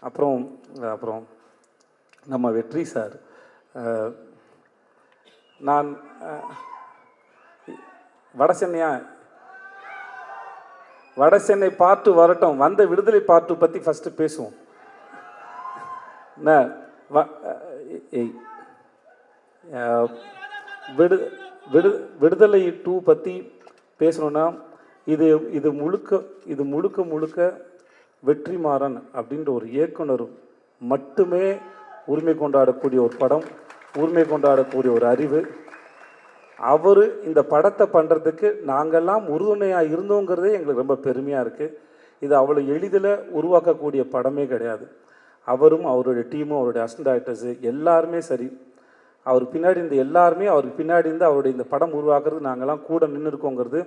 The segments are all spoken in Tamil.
அப்புறம் அப்புறம் நம்ம வெற்றி சார், நான் வட சென்னை பார்ட்டு வரட்டும், வந்த விடுதலை பார்ட்டு பற்றி ஃபஸ்ட்டு பேசுவோம். விடுதலை 2 பற்றி பேசணுன்னா இது முழுக்க வெற்றிமாறன் அப்படின்ற ஒரு இயக்குனர் மட்டுமே உரிமை கொண்டாடக்கூடிய ஒரு படம், உரிமை கொண்டாடக்கூடிய ஒரு அறிவு. அவர் இந்த படத்தை பண்ணுறதுக்கு நாங்கள்லாம் உறுதுணையாக இருந்தோங்கிறதே எங்களுக்கு ரொம்ப பெருமையாக இருக்குது. இது அவ்வளோ எளிதில் உருவாக்கக்கூடிய படமே கிடையாது. அவரும் அவருடைய டீமும் அவருடைய அசிஸ்டன்ட் டைரக்டர்ஸு எல்லாருமே சரி, அவர் பின்னாடி இந்த எல்லாருமே அவருக்கு பின்னாடி இருந்து அவருடைய இந்த படம் உருவாக்குறது நாங்கள்லாம் கூட நின்று இருக்கோங்கிறது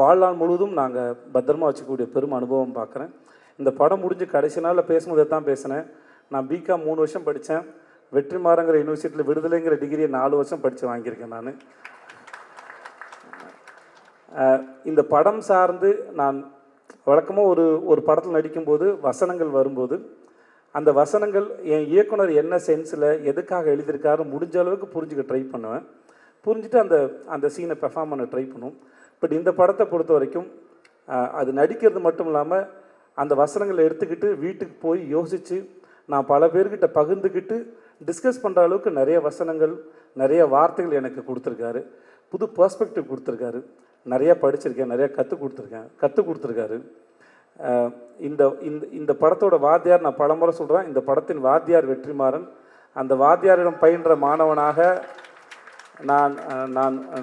வாழ்நாள் முழுவதும் நாங்கள் பத்திரமா வச்சுக்கூடிய பெரும் அனுபவம் பார்க்குறேன். இந்த படம் முடிஞ்சு கடைசி நாளில் பேசும்போது தான் பேசினேன். நான் பிகாம் 3 வருஷம் படித்தேன். வெற்றிமாறங்கிற யூனிவர்சிட்டியில் விடுதலைங்கிற டிகிரியை 4 வருஷம் படித்து வாங்கியிருக்கேன். நான் இந்த படம் சார்ந்து நான் வழக்கமாக ஒரு படத்தில் நடிக்கும்போது வசனங்கள் வரும்போது அந்த வசனங்கள் என் இயக்குனர் என்ன சென்ஸில் எதுக்காக எழுதியிருக்காரு முடிஞ்ச அளவுக்கு புரிஞ்சுக்க ட்ரை பண்ணுவேன். புரிஞ்சுட்டு அந்த சீனை பெர்ஃபார்ம் பண்ண ட்ரை பண்ணுவோம். பட் இந்த படத்தை பொறுத்த வரைக்கும் அது நடிக்கிறது மட்டும் இல்லாமல் அந்த வசனங்களை எடுத்துக்கிட்டு வீட்டுக்கு போய் யோசித்து நான் பல பேர்கிட்ட பகிர்ந்துக்கிட்டு டிஸ்கஸ் பண்ணுற அளவுக்கு நிறைய வசனங்கள், நிறைய வார்த்தைகள் எனக்கு கொடுத்துருக்காரு. புது பெர்ஸ்பெக்டிவ் கொடுத்துருக்காரு. நிறையா படிச்சிருக்கேன், நிறையா கற்றுக் கொடுத்துருக்காரு. இந்த படத்தோட வாத்தியார் நான் பலமுறை சொல்கிறேன், இந்த படத்தின் வாத்தியார் வெற்றிமாறன். அந்த வாத்தியாரிடம் பயின்ற மாணவனாக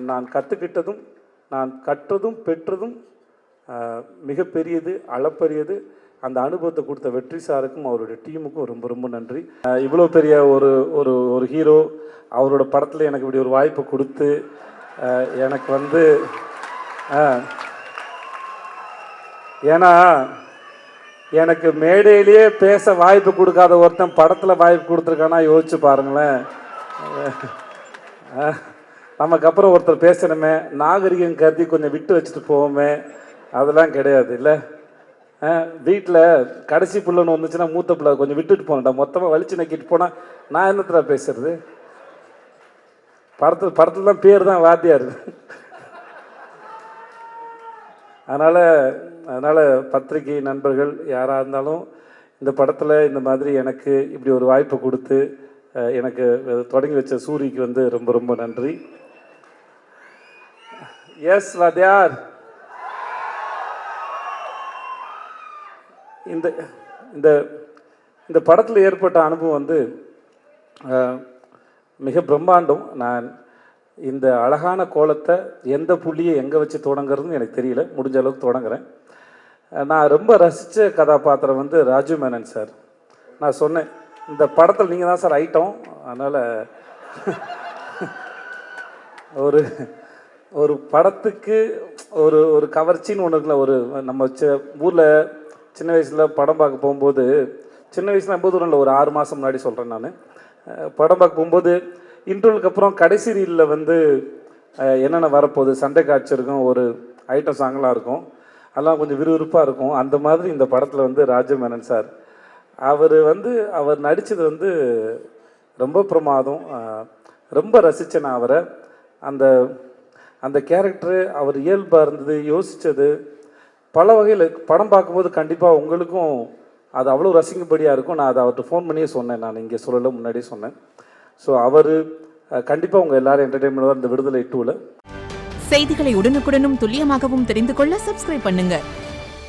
நான் கற்றுக்கிட்டதும் நான் கற்றதும் பெற்றதும் மிகப்பெரியது, அளப்பரியது. அந்த அனுபவத்தை கொடுத்த வெற்றி சாருக்கும் அவருடைய டீமுக்கும் ரொம்ப ரொம்ப நன்றி. இவ்வளோ பெரிய ஒரு ஹீரோ அவரோட படத்தில் எனக்கு இப்படி ஒரு வாய்ப்பை கொடுத்து எனக்கு ஏன்னா எனக்கு மேடையிலேயே பேச வாய்ப்பு கொடுக்காத ஒருத்தன் படத்தில் வாய்ப்பு கொடுத்துருக்கானா யோசிச்சு பாருங்களேன். நமக்கு அப்புறம் ஒருத்தர் பேசணுமே, நாகரிகம் கருதி கொஞ்சம் விட்டு வச்சுட்டு போவோமே, அதெல்லாம் கிடையாது இல்லை. வீட்டில் கடைசி பிள்ளைன்னு வந்துச்சுன்னா மூத்த பிள்ளை கொஞ்சம் விட்டுட்டு போனேன்டா, மொத்தமாக வலிச்சு நக்கிட்டு போனால் நான் என்னத்தில் பேசுறது? படத்தில் தான் பேர் தான் வாத்தியார். அதனால் பத்திரிகை நண்பர்கள் யாராக இருந்தாலும் இந்த படத்தில் இந்த மாதிரி எனக்கு இப்படி ஒரு வாய்ப்பை கொடுத்து எனக்கு தொடங்கி வச்ச சூரிக்கு ரொம்ப ரொம்ப நன்றி. எஸ் வாத்தியார். இந்த படத்தில் ஏற்பட்ட அனுபவம் மிக பிரம்மாண்டம். நான் இந்த அழகான கோலத்தை எந்த புள்ளியை எங்கே வச்சு தொடங்குறதுன்னு எனக்கு தெரியல, முடிஞ்ச அளவுக்கு தொடங்குறேன். நான் ரொம்ப ரசித்த கதாபாத்திரம் ராஜு மேனன் சார். நான் சொன்னேன், இந்த படத்தில் நீங்கள் தான் சார் ஐட்டம். அதனால் ஒரு படத்துக்கு ஒரு கவர்ச்சின்னு ஒன்று இருக்குல்ல. நம்ம ஊரில் சின்ன வயசில் படம் பார்க்க போகும்போது, சின்ன வயசில் ரொம்ப தூரம் இல்லை, ஒரு 6 மாதம் முன்னாடி சொல்கிறேன் நான், படம் பார்க்க போகும்போது இன்டர்வலுக்கு அப்புறம் கடைசி ரீலில் என்னென்ன வரப்போகுது, சண்டை காட்சி இருக்கும், ஒரு ஐட்டம் சாங்கெலாம் இருக்கும், அதெல்லாம் கொஞ்சம் விறுவிறுப்பாக இருக்கும். அந்த மாதிரி இந்த படத்தில் ராஜு மேனன் சார் அவர் நடித்தது ரொம்ப பிரமாதம். ரொம்ப ரசித்தேன் நான் அவரை. அந்த கேரக்டரு அவர் இயல்பாக இருந்தது, யோசித்தது பல வகையில். படம் பார்க்கும்போது கண்டிப்பாக உங்களுக்கும் அது அவ்வளோ ரசிக்கும்படியாக இருக்கும். நான் அதை அவர்கிட்ட ஃபோன் பண்ணியே சொன்னேன், நான் இங்கே சொல்லலை, முன்னாடியே சொன்னேன். ஸோ அவர் கண்டிப்பாக உங்கள் எல்லாரும் என்டர்டெயின்மெண்ட் இந்த விடுதலை 2ல். செய்திகளை உடனுக்குடனும் துல்லியமாகவும் தெரிந்து கொள்ள சப்ஸ்கிரைப் பண்ணுங்கள்.